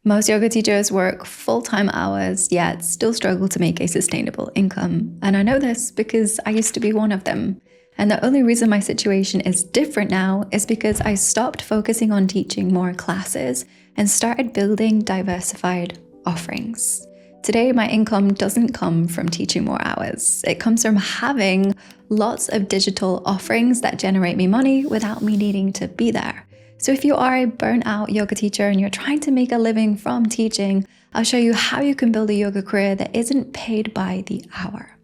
Most yoga teachers work full-time hours, yet still struggle to make a sustainable income. And I know this because I used to be one of them. And the only reason my situation is different now is because I stopped focusing on teaching more classes and started building diversified offerings. Today, my income doesn't come from teaching more hours. It comes from having lots of digital offerings that generate me money without me needing to be there. So if you are a burnt-out yoga teacher and you're trying to make a living from teaching, I'll show you how you can build a yoga career that isn't paid by the hour.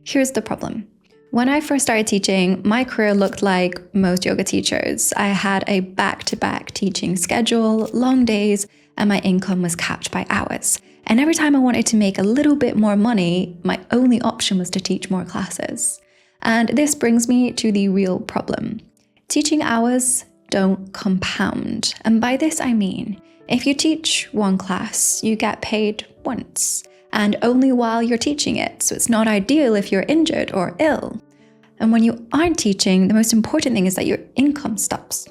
Here's the problem. When I first started teaching, my career looked like most yoga teachers. I had a back-to-back teaching schedule, long days, and my income was capped by hours. And every time I wanted to make a little bit more money, my only option was to teach more classes. And this brings me to the real problem. Teaching hours don't compound. And by this I mean, if you teach one class, you get paid once, and only while you're teaching it. So it's not ideal if you're injured or ill. And when you aren't teaching, the most important thing is that your income stops.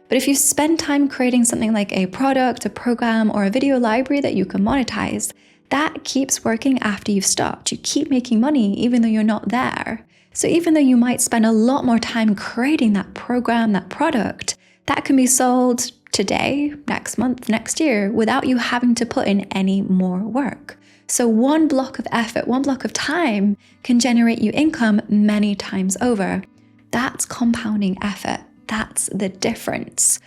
But if you spend time creating something like a product, a program, or a video library that you can monetize, that keeps working after you've stopped. You keep making money even though you're not there. So even though you might spend a lot more time creating that program, that product, that can be sold today, next month, next year, without you having to put in any more work. So one block of effort, one block of time can generate you income many times over. That's compounding effort. That's the difference.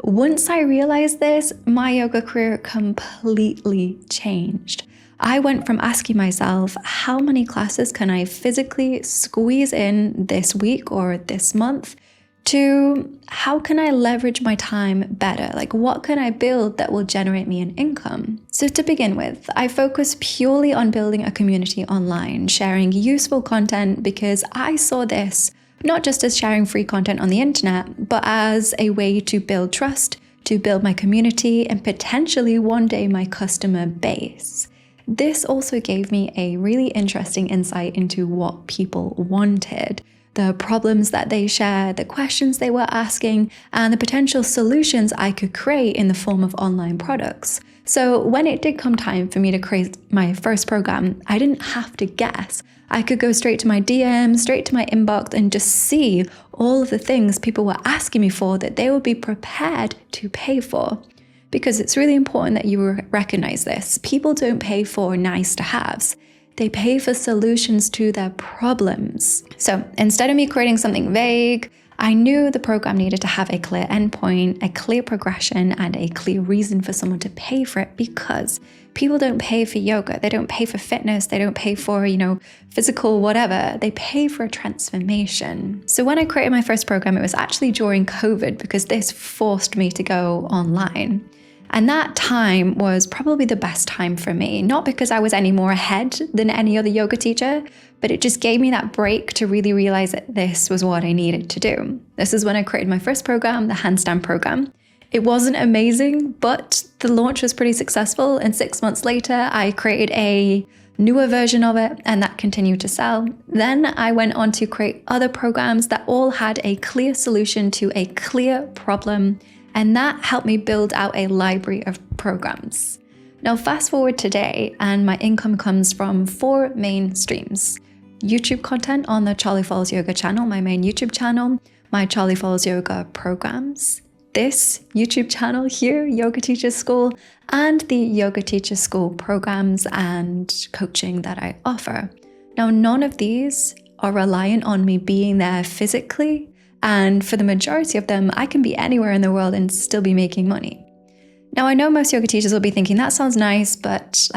Once I realized this, my yoga career completely changed. I went from asking myself, how many classes can I physically squeeze in this week or this month, to how can I leverage my time better? Like, what can I build that will generate me an income? So to begin with, I focus purely on building a community online, sharing useful content, because I saw this not just as sharing free content on the internet, but as a way to build trust, to build my community, and potentially one day my customer base. This also gave me a really interesting insight into what people wanted, the problems that they shared, the questions they were asking, and the potential solutions I could create in the form of online products. So when it did come time for me to create my first program, I didn't have to guess. I could go straight to my DM, straight to my inbox, and just see all of the things people were asking me for that they would be prepared to pay for. Because it's really important that you recognize this. People don't pay for nice to haves. They pay for solutions to their problems. So instead of me creating something vague, I knew the program needed to have a clear endpoint, a clear progression, and a clear reason for someone to pay for it, because people don't pay for yoga. They don't pay for fitness. They don't pay for, physical whatever. They pay for a transformation. So when I created my first program, it was actually during COVID, because this forced me to go online. And that time was probably the best time for me, not because I was any more ahead than any other yoga teacher, but it just gave me that break to really realize that this was what I needed to do. This is when I created my first program, the handstand program. It wasn't amazing, but the launch was pretty successful. And 6 months later, I created a newer version of it, and that continued to sell. Then I went on to create other programs that all had a clear solution to a clear problem. And that helped me build out a library of programs. Now fast forward today, and my income comes from 4 main streams. YouTube content on the Charlie Falls Yoga channel, my main YouTube channel, my Charlie Falls Yoga programs, this YouTube channel here, Yoga Teacher School, and the Yoga Teacher School programs and coaching that I offer. Now none of these are reliant on me being there physically. And for the majority of them, I can be anywhere in the world and still be making money. Now, I know most yoga teachers will be thinking, that sounds nice, but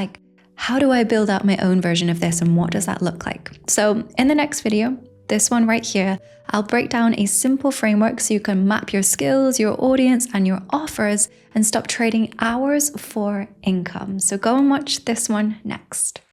how do I build out my own version of this, and what does that look like? So in the next video, this one right here, I'll break down a simple framework so you can map your skills, your audience, and your offers, and stop trading hours for income. So go and watch this one next.